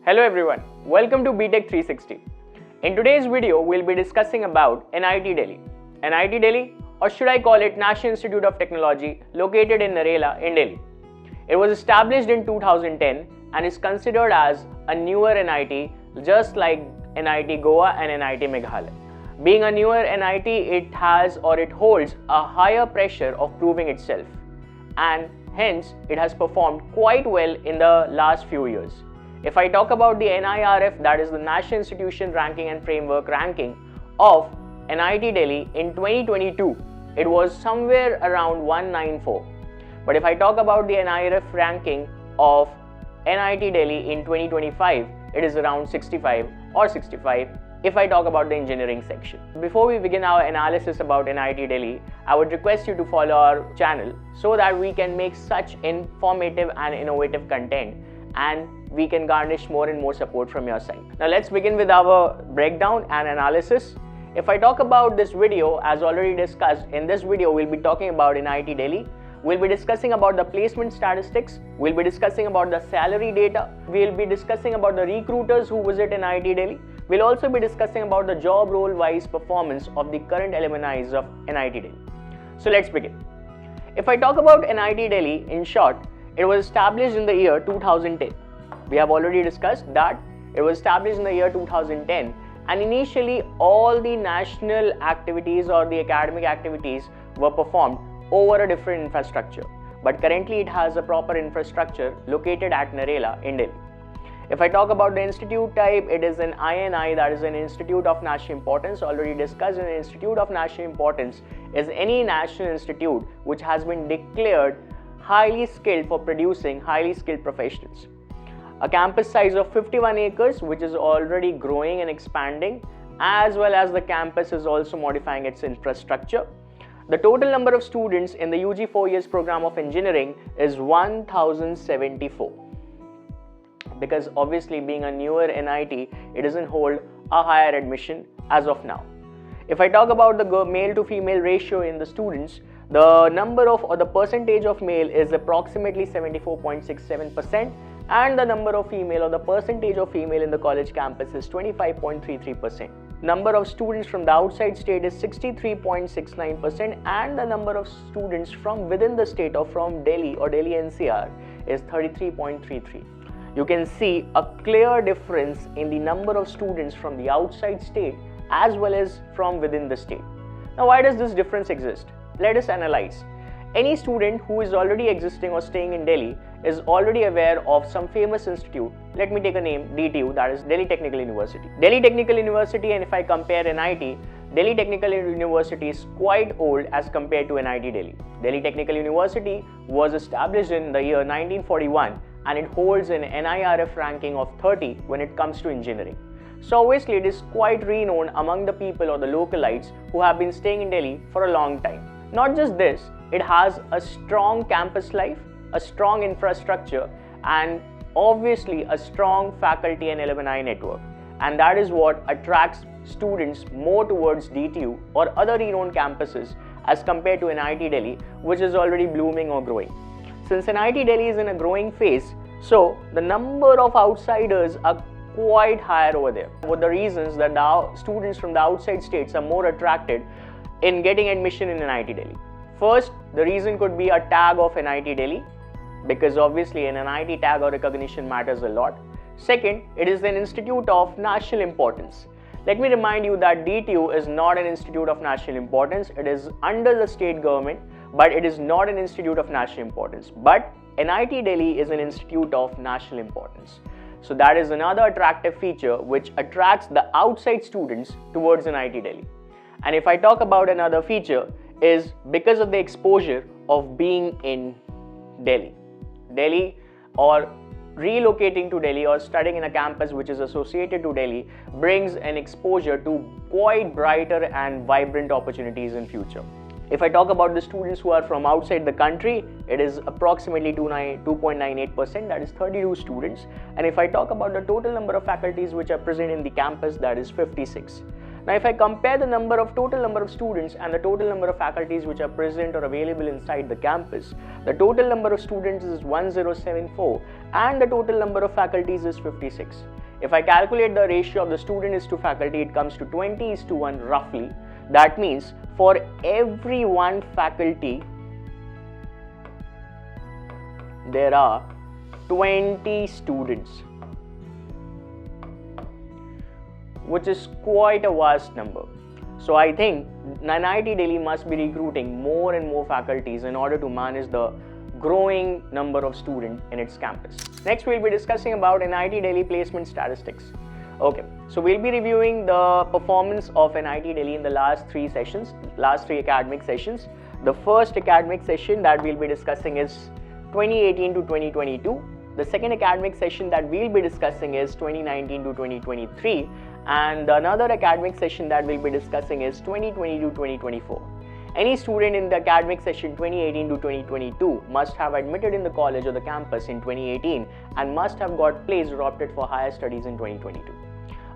Hello everyone, welcome to BTech 360. In today's video, we'll be discussing about NIT Delhi. NIT Delhi, or should I call it National Institute of Technology, located in Narela in Delhi. It was established in 2010 and is considered as a newer NIT, just like NIT Goa and NIT Meghalaya. Being a newer NIT, it holds a higher pressure of proving itself, and hence it has performed quite well in the last few years. If I talk about the NIRF, that is the National Institution Ranking and Framework ranking of NIT Delhi in 2022, it was somewhere around 194. But if I talk about the NIRF ranking of NIT Delhi in 2025, it is around 65 or 65 if I talk about the engineering section. Before we begin our analysis about NIT Delhi, I would request you to follow our channel so that we can make such informative and innovative content and we can garnish more and more support from your side. Now let's begin with our breakdown and analysis. If I talk about this video, as already discussed, in this video we'll be talking about NIT Delhi. We'll be discussing about the placement statistics. We'll be discussing about the salary data. We'll be discussing about the recruiters who visit NIT Delhi. We'll also be discussing about the job role-wise performance of the current alumni of NIT Delhi. So let's begin. If I talk about NIT Delhi, in short, it was established in the year 2010. We have already discussed that it was established in the year 2010, and initially all the national activities or the academic activities were performed over a different infrastructure. But currently it has a proper infrastructure located at Narela in Delhi. If I talk about the institute type, it is an INI, that is an Institute of National Importance. Already discussed, an Institute of National Importance is any national institute which has been declared highly skilled for producing highly skilled professionals. A campus size of 51 acres, which is already growing and expanding, as well as the campus is also modifying its infrastructure. The total number of students in the UG 4 years program of engineering is 1074. Because obviously being a newer NIT, it doesn't hold a higher admission as of now. If I talk about the male to female ratio in the students, the number of or the percentage of male is approximately 74.67%, and the number of female or the percentage of female in the college campus is 25.33%. Number of students from the outside state is 63.69%, and the number of students from within the state or from Delhi or Delhi NCR is 33.33. You can see a clear difference in the number of students from the outside state as well as from within the state. Now, why does this difference exist? Let us analyze. Any student who is already existing or staying in Delhi is already aware of some famous institute. Let me take a name, DTU, that is Delhi Technical University. Delhi Technical University, and if I compare NIT, Delhi Technical University is quite old as compared to NIT Delhi. Delhi Technical University was established in the year 1941 and it holds an NIRF ranking of 30 when it comes to engineering. So obviously it is quite renowned among the people or the localites who have been staying in Delhi for a long time. Not just this, it has a strong campus life, a strong infrastructure, and obviously a strong faculty and alumni network. And that is what attracts students more towards DTU or other renowned campuses as compared to NIT Delhi, which is already blooming or growing. Since NIT Delhi is in a growing phase, so the number of outsiders are quite higher over there. For the reasons that the students from the outside states are more attracted in getting admission in NIT Delhi. First, the reason could be a tag of NIT Delhi, because obviously an NIT tag or recognition matters a lot. Second, it is an institute of national importance. Let me remind you that DTU is not an institute of national importance. It is under the state government, but it is not an institute of national importance. But NIT Delhi is an institute of national importance. So that is another attractive feature which attracts the outside students towards NIT Delhi. And if I talk about another feature, is because of the exposure of being in Delhi. Delhi or relocating to Delhi or studying in a campus which is associated to Delhi brings an exposure to quite brighter and vibrant opportunities in future. If I talk about the students who are from outside the country, it is approximately 2.98%, that is 32 students. And if I talk about the total number of faculties which are present in the campus, that is 56. Now if I compare the total number of students and the total number of faculties which are present or available inside the campus, the total number of students is 1074 and the total number of faculties is 56. If I calculate the ratio of the student is to faculty, it comes to 20:1 roughly. That means for every one faculty, there are 20 students, which is quite a vast number. So I think NIT Delhi must be recruiting more and more faculties in order to manage the growing number of students in its campus. Next, we'll be discussing about NIT Delhi placement statistics. Okay, so we'll be reviewing the performance of NIT Delhi in the last three academic sessions. The first academic session that we'll be discussing is 2018 to 2022. The second academic session that we'll be discussing is 2019 to 2023. And another academic session that we'll be discussing is 2020 to 2024. Any student in the academic session 2018 to 2022 must have admitted in the college or the campus in 2018 and must have got placed or opted for higher studies in 2022.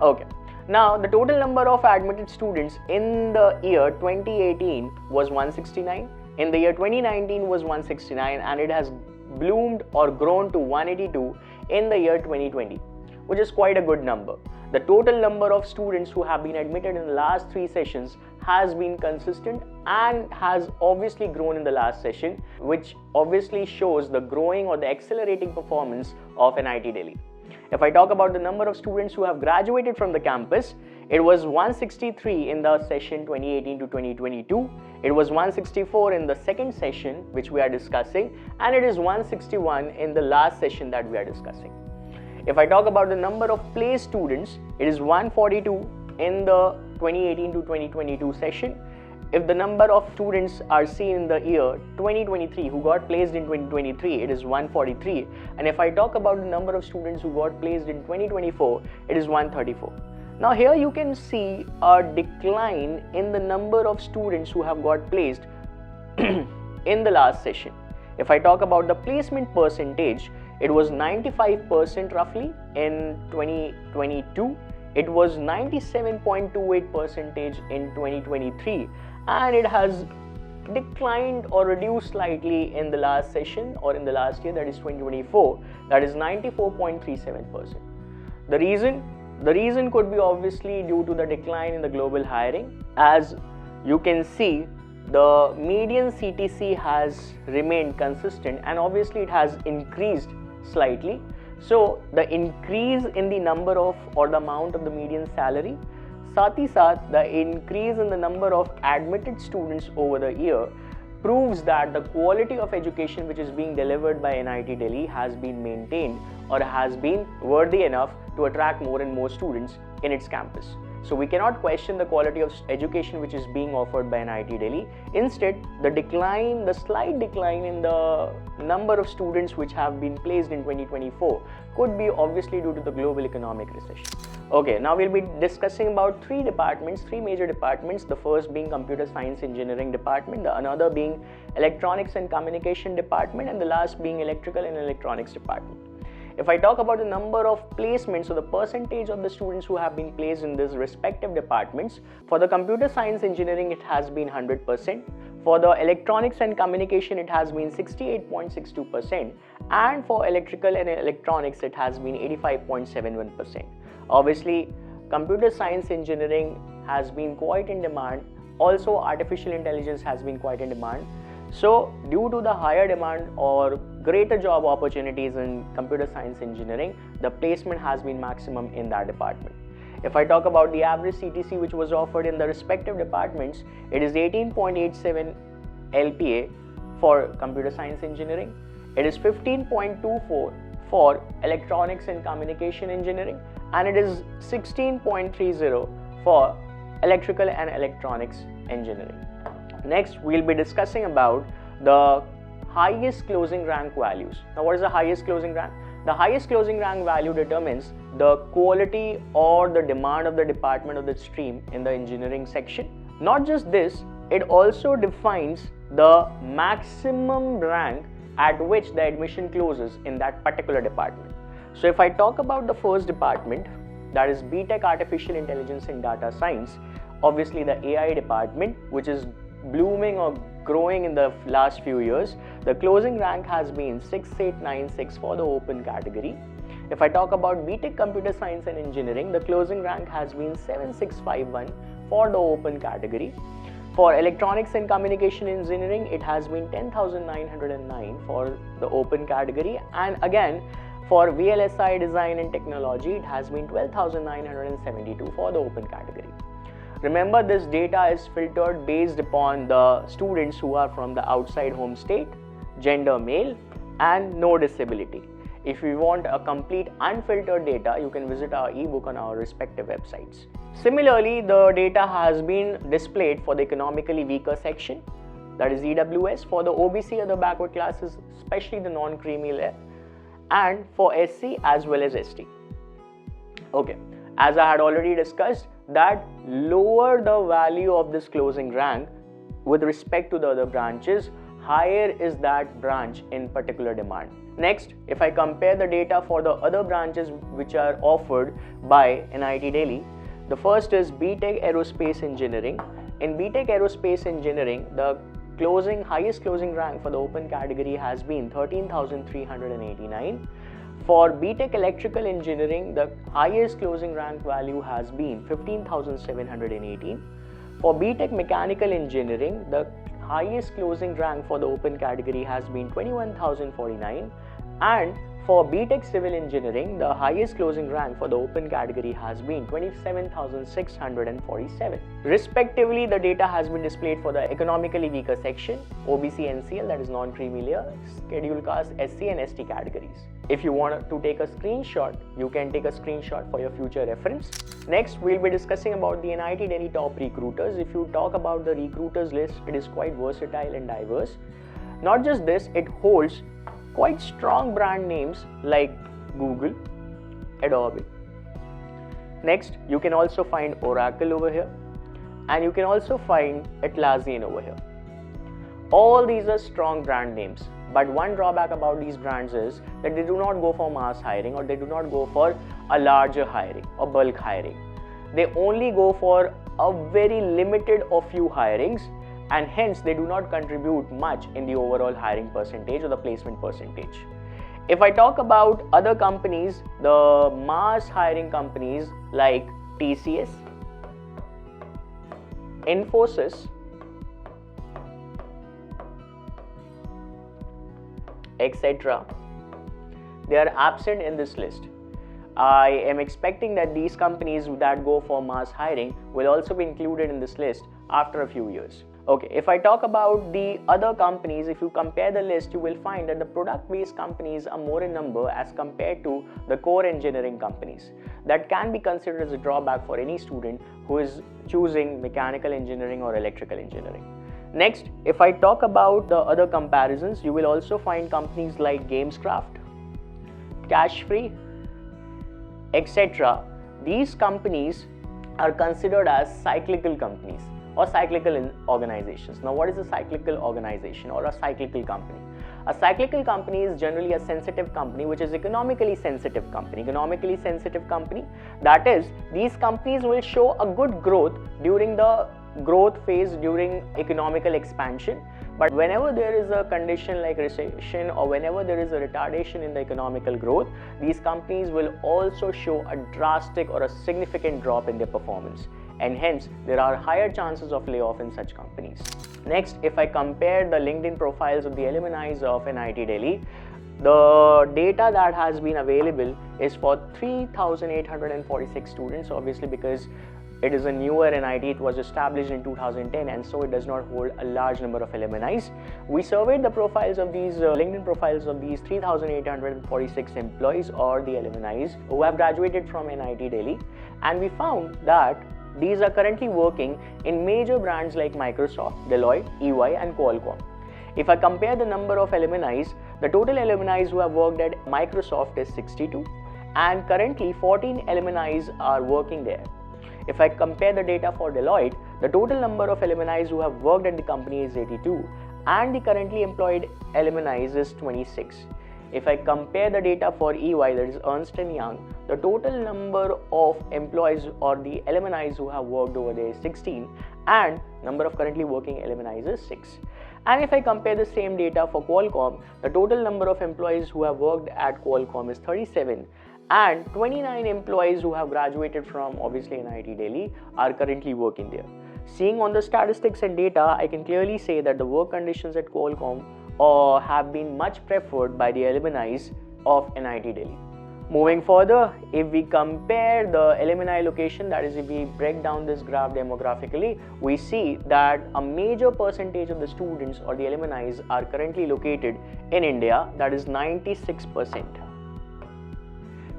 Okay, now the total number of admitted students in the year 2018 was 169, in the year 2019 was 169, and it has bloomed or grown to 182 in the year 2020, which is quite a good number. The total number of students who have been admitted in the last three sessions has been consistent and has obviously grown in the last session, which obviously shows the growing or the accelerating performance of NIT Delhi. If I talk about the number of students who have graduated from the campus, it was 163 in the session 2018 to 2022. It was 164 in the second session which we are discussing, and it is 161 in the last session that we are discussing. If I talk about the number of placed students, it is 142 in the 2018 to 2022 session. If the number of students are seen in the year 2023 who got placed in 2023, it is 143. And if I talk about the number of students who got placed in 2024, it is 134. Now here you can see a decline in the number of students who have got placed in the last session. If I talk about the placement percentage, it was 95% roughly in 2022. It was 97.28% in 2023, and it has declined or reduced slightly in the last session or in the last year, that is 2024, that is 94.37%. The reason could be obviously due to the decline in the global hiring. As you can see, the median CTC has remained consistent and obviously it has increased slightly. So the increase in the number of or the amount of the median salary, साथ ही साथ the increase in the number of admitted students over the year proves that the quality of education which is being delivered by NIT Delhi has been maintained or has been worthy enough to attract more and more students in its campus. So we cannot question the quality of education which is being offered by NIT Delhi. Instead, the slight decline in the number of students which have been placed in 2024 could be obviously due to the global economic recession. Okay, now we'll be discussing about three major departments. The first being Computer Science Engineering Department, the another being Electronics and Communication Department, and the last being Electrical and Electronics Department. If I talk about the number of placements, so the percentage of the students who have been placed in these respective departments, for the Computer Science Engineering it has been 100%, for the Electronics and Communication it has been 68.62%, and for Electrical and Electronics it has been 85.71%. Obviously, Computer Science Engineering has been quite in demand. Also, Artificial Intelligence has been quite in demand. So, due to the higher demand or greater job opportunities in Computer Science Engineering, the placement has been maximum in that department. If I talk about the average CTC which was offered in the respective departments, it is 18.87 LPA for Computer Science Engineering. It is 15.24 for Electronics and Communication Engineering, and it is 16.30 for Electrical and Electronics Engineering. Next, we'll be discussing about the highest closing rank values. Now, what is the highest closing rank? The highest closing rank value determines the quality or the demand of the department or the stream in the engineering section. Not just this, it also defines the maximum rank at which the admission closes in that particular department. So if I talk about the first department, that is BTech Artificial Intelligence and Data Science, obviously the AI department, which is blooming or growing in the last few years. The closing rank has been 6896 for the open category. If I talk about BTech Computer Science and Engineering, the closing rank has been 7651 for the open category. For Electronics and Communication Engineering, it has been 10,909 for the open category, and again for VLSI Design and Technology, it has been 12,972 for the open category. Remember, this data is filtered based upon the students who are from the outside home state, gender male, and no disability. If you want a complete unfiltered data, you can visit our ebook on our respective websites. Similarly, the data has been displayed for the economically weaker section, that is EWS, for the OBC other backward classes, especially the non-creamy layer, and for SC as well as ST. Okay, as I had already discussed, that lower the value of this closing rank with respect to the other branches, higher is that branch in particular demand. Next, if I compare the data for the other branches which are offered by NIT Delhi, the first is BTech Aerospace Engineering. In BTech Aerospace Engineering, the highest closing rank for the open category has been 13,389. For BTech Electrical Engineering, the highest closing rank value has been 15,718. For BTech Mechanical Engineering, the highest closing rank for the open category has been 21,049, and for BTech Civil Engineering, the highest closing rank for the open category has been 27,647. Respectively, the data has been displayed for the economically weaker section, OBC NCL, that is non-creamy layer, scheduled caste, SC and ST categories. If you want to take a screenshot, you can take a screenshot for your future reference. Next, we'll be discussing about the NIT Delhi top recruiters. If you talk about the recruiters list, it is quite versatile and diverse. Not just this, it holds quite strong brand names like Google, Adobe. Next, you can also find Oracle over here, and you can also find Atlassian over here. All these are strong brand names, but one drawback about these brands is that they do not go for mass hiring, or they do not go for a larger hiring or bulk hiring. They only go for a very limited of few hirings, and hence they do not contribute much in the overall hiring percentage or the placement percentage. If I talk about other companies, the mass hiring companies like TCS, Infosys, etc., they are absent in this list. I am expecting that these companies that go for mass hiring will also be included in this list after a few years. Okay, if I talk about the other companies, if you compare the list, you will find that the product-based companies are more in number as compared to the core engineering companies. That can be considered as a drawback for any student who is choosing mechanical engineering or electrical engineering. Next, if I talk about the other comparisons, you will also find companies like Gamescraft, Cashfree, etc. These companies are considered as cyclical companies or cyclical organizations. Now, what is a cyclical organization or a cyclical company? A cyclical company is generally a sensitive company, which is economically sensitive company. Economically sensitive company, that is, these companies will show a good growth during the growth phase during economical expansion, but whenever there is a condition like recession or whenever there is a retardation in the economical growth, these companies will also show a drastic or a significant drop in their performance, and hence there are higher chances of layoff in such companies. Next, if I compare the LinkedIn profiles of the alumni of NIT Delhi, the data that has been available is for 3,846 students, obviously because it is a newer NIT, it was established in 2010, and so it does not hold a large number of alumni. We surveyed the profiles of these LinkedIn profiles of these 3,846 employees or the alumni who have graduated from NIT Delhi, and we found that these are currently working in major brands like Microsoft, Deloitte, EY and Qualcomm. If I compare the number of alumni, the total alumni who have worked at Microsoft is 62, and currently 14 alumni are working there. If I compare the data for Deloitte, the total number of alumni who have worked at the company is 82, and the currently employed alumni is 26. If I compare the data for EY, that is Ernst & Young, the total number of employees or the alumni who have worked over there is 16 and number of currently working alumni is 6. And if I compare the same data for Qualcomm, the total number of employees who have worked at Qualcomm is 37 and 29 employees who have graduated from obviously NIT Delhi are currently working there. Seeing on the statistics and data, I can clearly say that the work conditions at Qualcomm have been much preferred by the alumni of NIT Delhi. Moving further, if we compare the alumni location, that is if we break down this graph demographically, we see that a major percentage of the students or the alumni are currently located in India, that is 96%.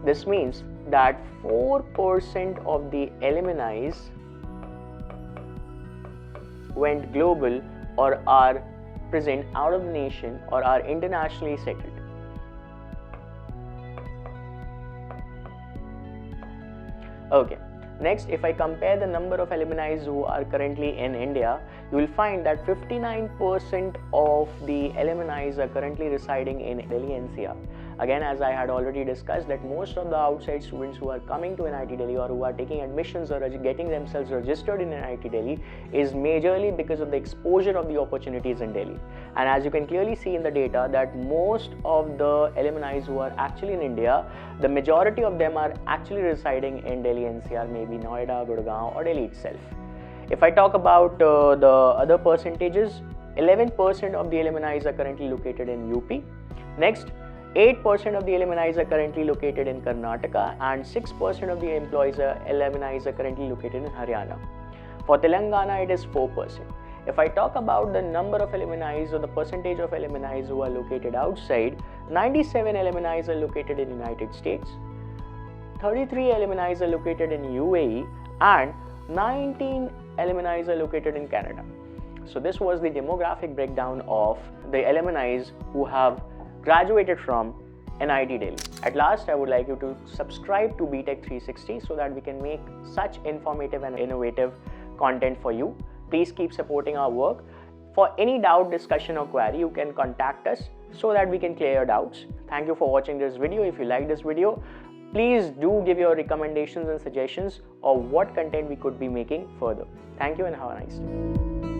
This means that 4% of the alumni went global or are present out of the nation or are internationally settled. Okay, next if I compare the number of alumni who are currently in India, you will find that 59% of the alumni are currently residing in Delhi NCR. Again, as I had already discussed, that most of the outside students who are coming to NIT Delhi or who are taking admissions or getting themselves registered in NIT Delhi is majorly because of the exposure of the opportunities in Delhi. And as you can clearly see in the data that most of the alumni who are actually in India, the majority of them are actually residing in Delhi NCR, maybe Noida, Gurgaon or Delhi itself. If I talk about the other percentages, 11% of the alumni are currently located in UP. Next, 8% of the alumni are currently located in Karnataka and 6% of the alumni are currently located in Haryana. For Telangana, it is 4%. If I talk about the number of alumni or the percentage of alumni who are located outside, 97 alumni are located in United States, 33 alumni are located in UAE and 19 alumni are located in Canada. So this was the demographic breakdown of the alumni who have graduated from NIT Delhi. At last, I would like you to subscribe to BTech 360 so that we can make such informative and innovative content for you. Please keep supporting our work. For any doubt, discussion or query, you can contact us so that we can clear your doubts. Thank you for watching this video. If you like this video, please do give your recommendations and suggestions of what content we could be making further. Thank you and have a nice day.